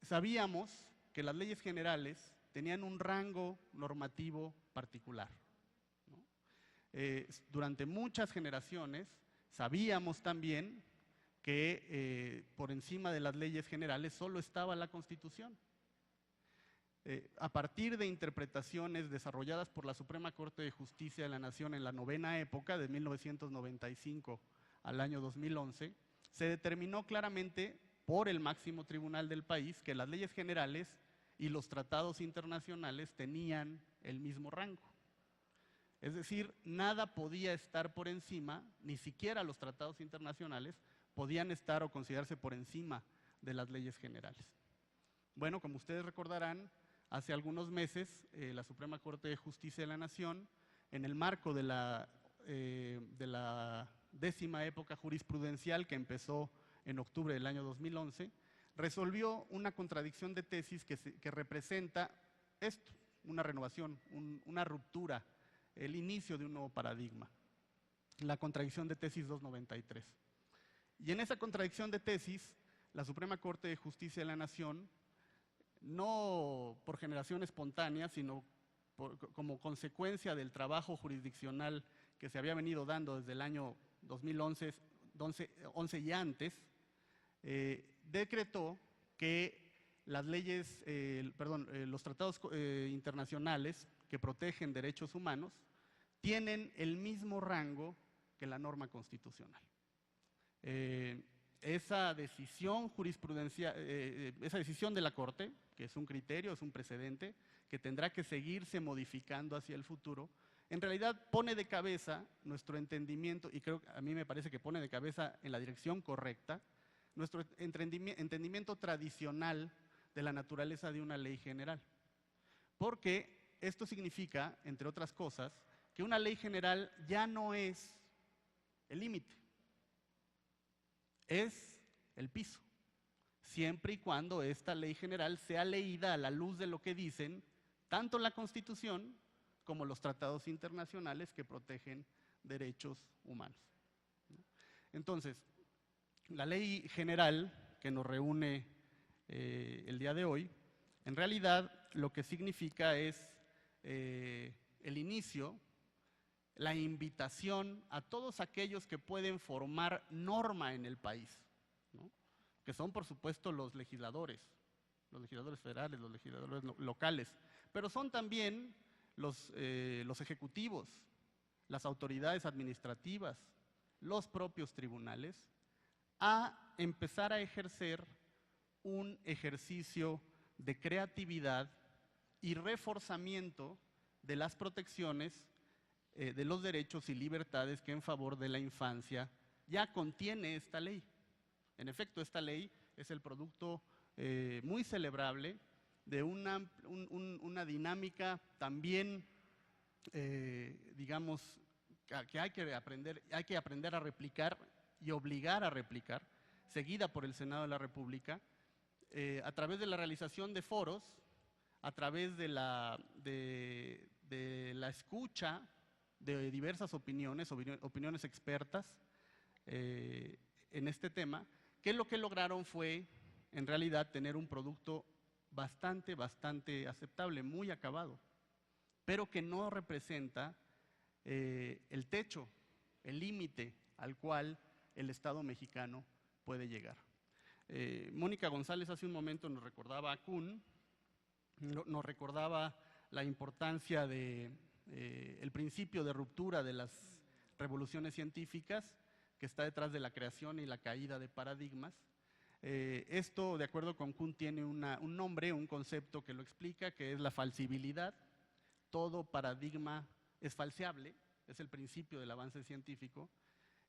sabíamos que las leyes generales tenían un rango normativo particular, ¿no? Durante muchas generaciones sabíamos también que por encima de las leyes generales solo estaba la Constitución. A partir de interpretaciones desarrolladas por la Suprema Corte de Justicia de la Nación en la novena época, de 1995 al año 2011, se determinó claramente por el máximo tribunal del país que las leyes generales y los tratados internacionales tenían el mismo rango. Es decir, nada podía estar por encima, ni siquiera los tratados internacionales podían estar o considerarse por encima de las leyes generales. Bueno, como ustedes recordarán, hace algunos meses la Suprema Corte de Justicia de la Nación, en el marco de la 10ª época jurisprudencial que empezó en octubre del año 2011, resolvió una contradicción de tesis que representa esto, una renovación, una ruptura, el inicio de un nuevo paradigma, la contradicción de tesis 293. Y en esa contradicción de tesis, la Suprema Corte de Justicia de la Nación, no por generación espontánea, sino como consecuencia del trabajo jurisdiccional que se había venido dando desde el año 2011 y antes, decretó que las leyes, los tratados internacionales que protegen derechos humanos tienen el mismo rango que la norma constitucional. Esa decisión jurisprudencial, esa decisión de la Corte, que es un criterio, es un precedente, que tendrá que seguirse modificando hacia el futuro, en realidad pone de cabeza nuestro entendimiento, y a mí me parece que pone de cabeza en la dirección correcta, nuestro entendimiento tradicional de la naturaleza de una ley general. Porque esto significa, entre otras cosas, que una ley general ya no es el límite, es el piso, siempre y cuando esta ley general sea leída a la luz de lo que dicen tanto la Constitución como los tratados internacionales que protegen derechos humanos. Entonces, la ley general que nos reúne el día de hoy, en realidad lo que significa es el inicio, la invitación a todos aquellos que pueden formar norma en el país, ¿no? Que son por supuesto los legisladores federales, los legisladores locales, pero son también los ejecutivos, las autoridades administrativas, los propios tribunales, a empezar a ejercer un ejercicio de creatividad y reforzamiento de las protecciones de los derechos y libertades que en favor de la infancia ya contiene esta ley. En efecto, esta ley es el producto muy celebrable de una dinámica también, digamos, que hay que aprender a replicar y obligar a replicar, seguida por el Senado de la República, a través de la realización de foros, a través de la escucha de diversas opiniones expertas en este tema, que lo que lograron fue, en realidad, tener un producto bastante aceptable, muy acabado, pero que no representa el techo, el límite al cual el Estado mexicano puede llegar. Mónica González hace un momento nos recordaba a Kuhn, nos recordaba la importancia del principio de ruptura de las revoluciones científicas que está detrás de la creación y la caída de paradigmas. Esto, de acuerdo con Kuhn, tiene un nombre, un concepto que lo explica, que es la falsibilidad. Todo paradigma es falseable, es el principio del avance científico.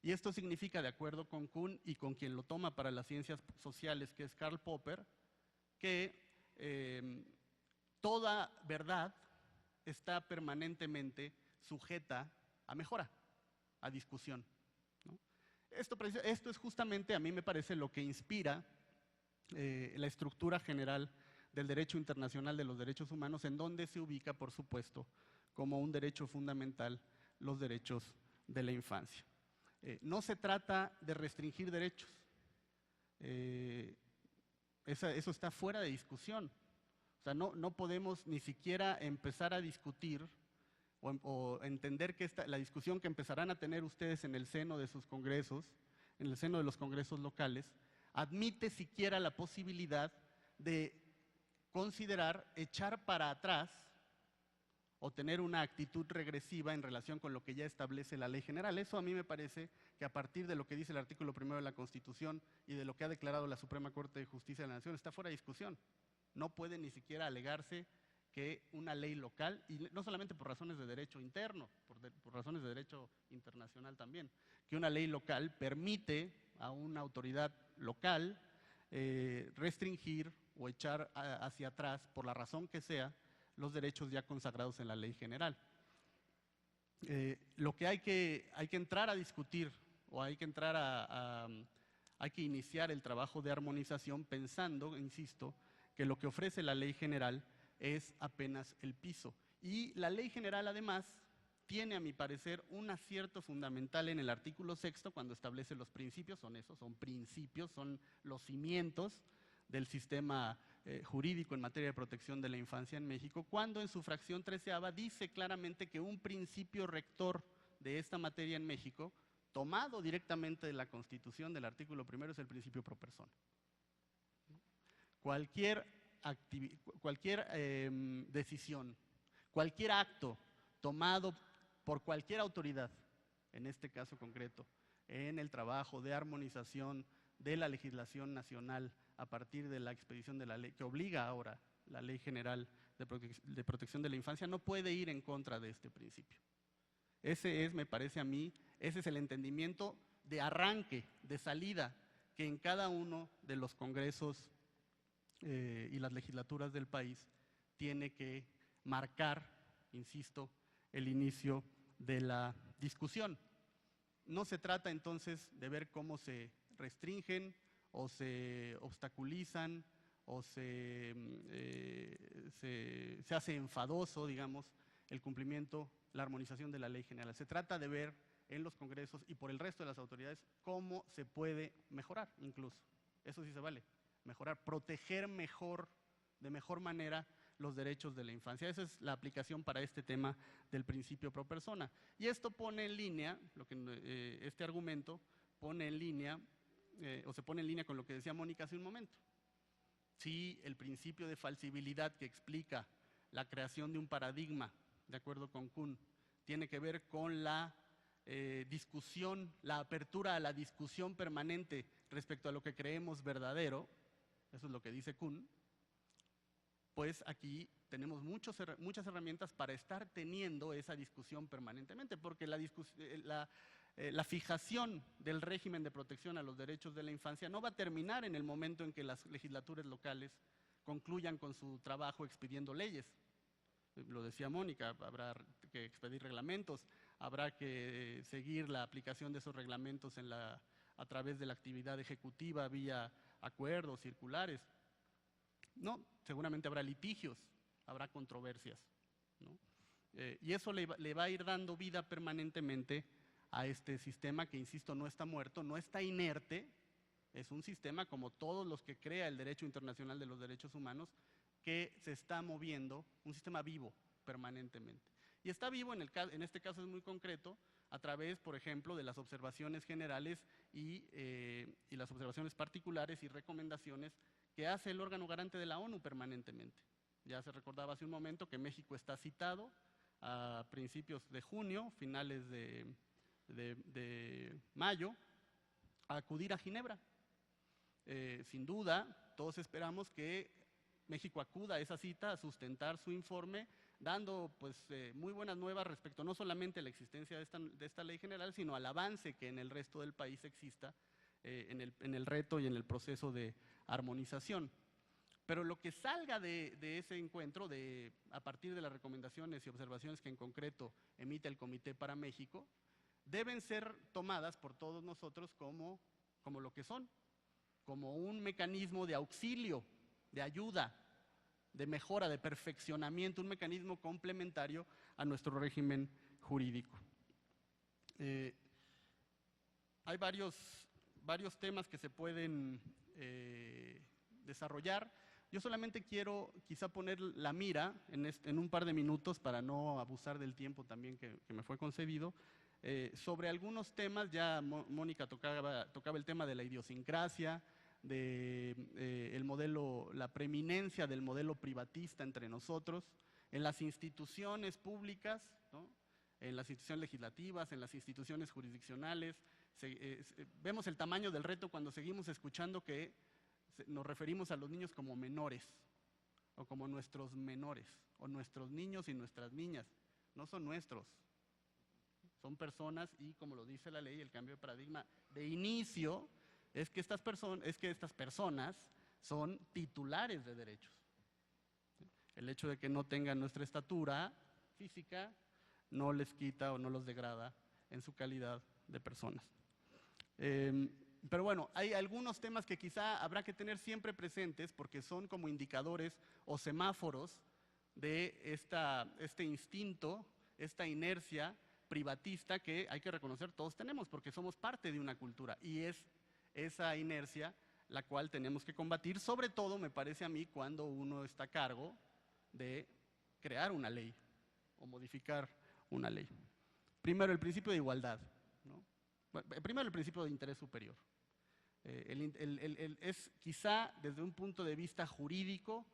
Y esto significa, de acuerdo con Kuhn y con quien lo toma para las ciencias sociales, que es Karl Popper, que toda verdad está permanentemente sujeta a mejora, a discusión, ¿no? Esto es justamente, a mí me parece, lo que inspira la estructura general del derecho internacional de los derechos humanos, en donde se ubica, por supuesto, como un derecho fundamental los derechos de la infancia. No se trata de restringir derechos, eso está fuera de discusión. O sea, no podemos ni siquiera empezar a discutir o entender que la discusión que empezarán a tener ustedes en el seno de sus congresos, en el seno de los congresos locales, admite siquiera la posibilidad de considerar echar para atrás o tener una actitud regresiva en relación con lo que ya establece la ley general. Eso a mí me parece que a partir de lo que dice el artículo 1 de la Constitución y de lo que ha declarado la Suprema Corte de Justicia de la Nación, está fuera de discusión. No puede ni siquiera alegarse que una ley local, y no solamente por razones de derecho interno, por razones de derecho internacional también, que una ley local permite a una autoridad local restringir o echar hacia atrás, por la razón que sea, los derechos ya consagrados en la ley general. Lo que hay que entrar a discutir, o hay que hay que iniciar el trabajo de armonización pensando, insisto, que lo que ofrece la ley general es apenas el piso. Y la ley general, además, tiene, a mi parecer, un acierto fundamental en el artículo 6, cuando establece los principios. Son principios, son los cimientos del sistema jurídico en materia de protección de la infancia en México, cuando en su fracción 13ª dice claramente que un principio rector de esta materia en México, tomado directamente de la Constitución, del artículo 1, es el principio pro persona. Cualquier decisión, cualquier acto tomado por cualquier autoridad, en este caso concreto, en el trabajo de armonización de la legislación nacional a partir de la expedición de la ley, que obliga ahora la Ley General de Protección de la Infancia, no puede ir en contra de este principio. Ese es, me parece a mí, ese es el entendimiento de arranque, de salida, que en cada uno de los congresos y las legislaturas del país tiene que marcar, insisto, el inicio de la discusión. No se trata entonces de ver cómo se restringen o se obstaculizan o se hace enfadoso, digamos, el cumplimiento, la armonización de la ley general. Se trata de ver en los congresos y por el resto de las autoridades cómo se puede mejorar incluso. Eso sí se vale, mejorar, proteger mejor, de mejor manera los derechos de la infancia. Esa es la aplicación para este tema del principio pro persona. Y esto pone en línea, este argumento pone en línea, o se pone en línea con lo que decía Mónica hace un momento. Si el principio de falsibilidad que explica la creación de un paradigma, de acuerdo con Kuhn, tiene que ver con la discusión, la apertura a la discusión permanente respecto a lo que creemos verdadero, eso es lo que dice Kuhn, pues aquí tenemos muchas herramientas para estar teniendo esa discusión permanentemente, porque la fijación del régimen de protección a los derechos de la infancia no va a terminar en el momento en que las legislaturas locales concluyan con su trabajo expidiendo leyes. Lo decía Mónica, habrá que expedir reglamentos, habrá que seguir la aplicación de esos reglamentos a través de la actividad ejecutiva vía acuerdos, circulares. No, seguramente habrá litigios, habrá controversias, ¿no? Y eso le va a ir dando vida permanentemente a este sistema que, insisto, no está muerto, no está inerte, es un sistema como todos los que crea el derecho internacional de los derechos humanos, que se está moviendo, un sistema vivo permanentemente. Y está vivo, en este caso es muy concreto, a través, por ejemplo, de las observaciones generales y las observaciones particulares y recomendaciones que hace el órgano garante de la ONU permanentemente. Ya se recordaba hace un momento que México está citado a principios de junio, finales de mayo, a acudir a Ginebra. Sin duda, todos esperamos que México acuda a esa cita a sustentar su informe, dando pues, muy buenas nuevas respecto no solamente a la existencia de esta ley general, sino al avance que en el resto del país exista en el reto y en el proceso de armonización. Pero lo que salga de ese encuentro, a partir de las recomendaciones y observaciones que en concreto emite el Comité para México, deben ser tomadas por todos nosotros como lo que son, como un mecanismo de auxilio, de ayuda, de mejora, de perfeccionamiento, un mecanismo complementario a nuestro régimen jurídico. Hay varios temas que se pueden desarrollar. Yo solamente quiero quizá poner la mira en un par de minutos, para no abusar del tiempo también que me fue concedido, sobre algunos temas. Ya Mónica tocaba el tema de la idiosincrasia, el modelo, la preeminencia del modelo privatista entre nosotros, en las instituciones públicas, ¿no? En las instituciones legislativas, en las instituciones jurisdiccionales. Vemos el tamaño del reto cuando seguimos escuchando que nos referimos a los niños como menores, o como nuestros menores, o nuestros niños y nuestras niñas. No son nuestros, son personas, y como lo dice la ley, el cambio de paradigma de inicio es que estas personas son titulares de derechos. El hecho de que no tengan nuestra estatura física no les quita o no los degrada en su calidad de personas. Pero bueno, hay algunos temas que quizá habrá que tener siempre presentes, porque son como indicadores o semáforos de este instinto, esta inercia privatista que hay que reconocer todos tenemos, porque somos parte de una cultura, y es esa inercia la cual tenemos que combatir, sobre todo, me parece a mí, cuando uno está a cargo de crear una ley o modificar una ley. Primero, el principio de igualdad, ¿no? Primero, el principio de interés superior. Es quizá, desde un punto de vista jurídico,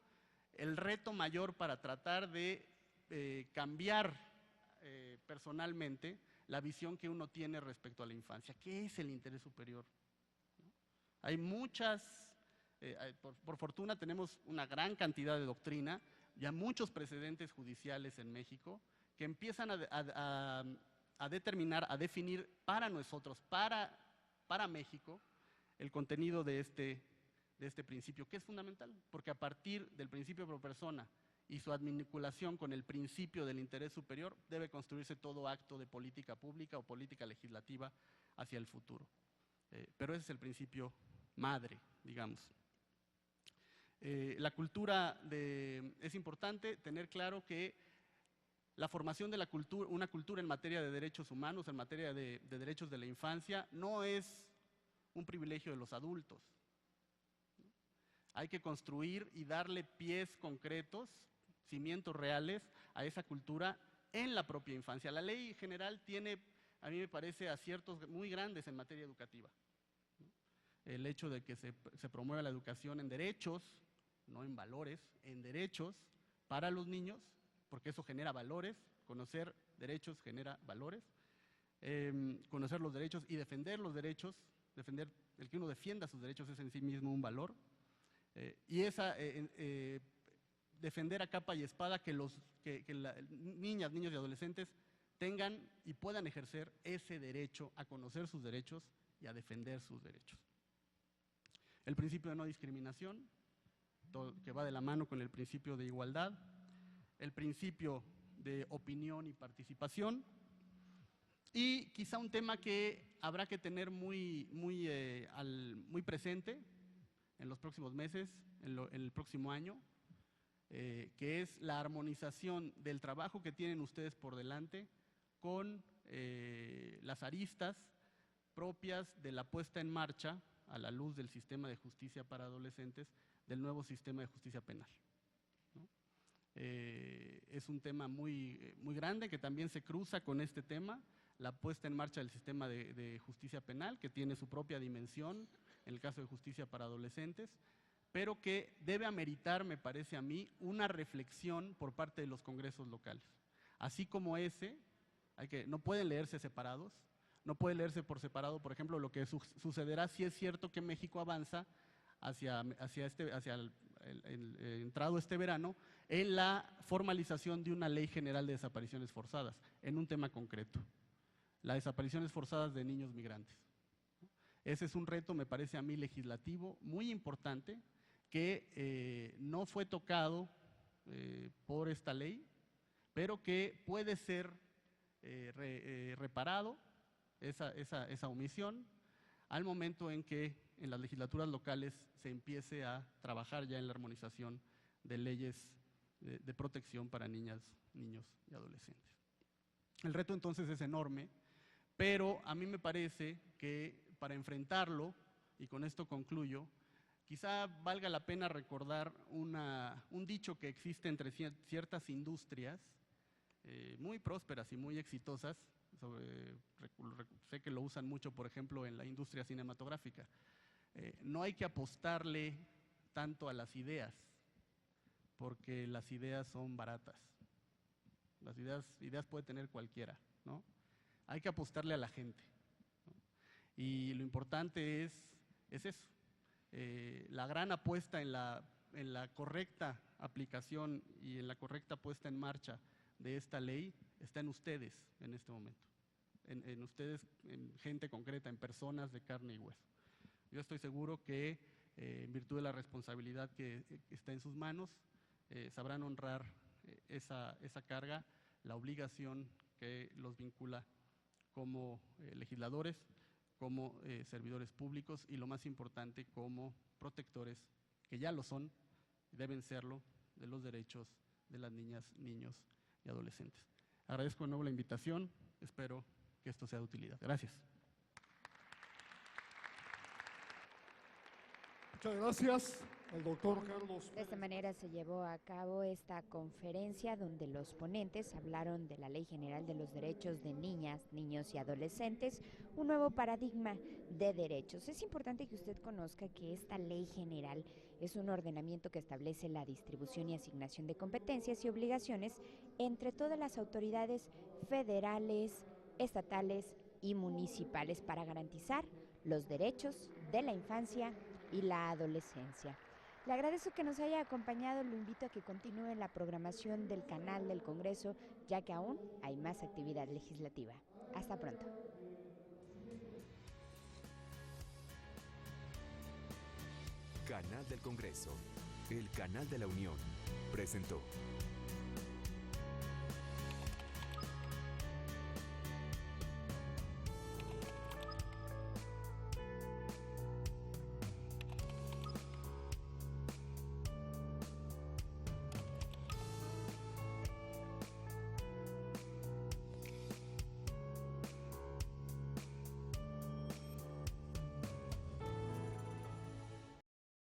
el reto mayor para tratar de cambiar personalmente la visión que uno tiene respecto a la infancia. ¿Qué es el interés superior? Hay por fortuna tenemos una gran cantidad de doctrina, ya muchos precedentes judiciales en México, que empiezan a determinar, a definir para nosotros, para México, el contenido de este principio, que es fundamental, porque a partir del principio pro persona y su advinculación con el principio del interés superior, debe construirse todo acto de política pública o política legislativa hacia el futuro. Pero ese es el principio madre, digamos. La cultura es importante tener claro que la formación de una cultura en materia de derechos humanos, en materia de derechos de la infancia, no es un privilegio de los adultos. Hay que construir y darle pies concretos, cimientos reales a esa cultura en la propia infancia. La ley general tiene, a mí me parece, aciertos muy grandes en materia educativa. El hecho de que se promueva la educación en derechos, no en valores, en derechos para los niños, porque eso genera valores. Conocer derechos genera valores. Conocer los derechos y defender los derechos, el que uno defienda sus derechos es en sí mismo un valor. defender a capa y espada que niñas, niños y adolescentes tengan y puedan ejercer ese derecho a conocer sus derechos y a defender sus derechos. El principio de no discriminación, que va de la mano con el principio de igualdad, el principio de opinión y participación, y quizá un tema que habrá que tener muy presente en los próximos meses, en el próximo año, que es la armonización del trabajo que tienen ustedes por delante con las aristas propias de la puesta en marcha, a la luz del sistema de justicia para adolescentes, del nuevo sistema de justicia penal, ¿no? Es un tema muy grande que también se cruza con este tema, la puesta en marcha del sistema de justicia penal, que tiene su propia dimensión en el caso de justicia para adolescentes, pero que debe ameritar, me parece a mí, una reflexión por parte de los congresos locales. Así como no pueden leerse separados, no puede leerse por separado, por ejemplo, lo que sucederá si es cierto que México avanza hacia entrado este verano, en la formalización de una ley general de desapariciones forzadas, en un tema concreto, las desapariciones forzadas de niños migrantes. Ese es un reto, me parece a mí, legislativo muy importante, que no fue tocado por esta ley, pero que puede ser reparado, esa omisión, al momento en que en las legislaturas locales se empiece a trabajar ya en la armonización de leyes de protección para niñas, niños y adolescentes. El reto entonces es enorme, pero a mí me parece que para enfrentarlo, y con esto concluyo, quizá valga la pena recordar un dicho que existe entre ciertas industrias muy prósperas y muy exitosas. Sé que lo usan mucho, por ejemplo, en la industria cinematográfica. No hay que apostarle tanto a las ideas, porque las ideas son baratas. Las ideas puede tener cualquiera, ¿no? Hay que apostarle a la gente, ¿no? Y lo importante es eso. La gran apuesta en la correcta aplicación y en la correcta puesta en marcha de esta ley está en ustedes en este momento, en ustedes, en gente concreta, en personas de carne y hueso. Yo estoy seguro que en virtud de la responsabilidad que está en sus manos, sabrán honrar esa carga, la obligación que los vincula como legisladores, como servidores públicos y, lo más importante, como protectores, que ya lo son y deben serlo, de los derechos de las niñas, niños y adolescentes. Agradezco de nuevo la invitación, espero que esto sea de utilidad. Gracias. Muchas gracias al doctor Carlos. De esta manera se llevó a cabo esta conferencia donde los ponentes hablaron de la Ley General de los Derechos de Niñas, Niños y Adolescentes, un nuevo paradigma de derechos. Es importante que usted conozca que esta Ley General es un ordenamiento que establece la distribución y asignación de competencias y obligaciones entre todas las autoridades federales, estatales y municipales para garantizar los derechos de la infancia y la adolescencia. Le agradezco que nos haya acompañado, lo invito a que continúe en la programación del canal del Congreso, ya que aún hay más actividad legislativa. Hasta pronto. Canal del Congreso, el canal de la Unión, presentó.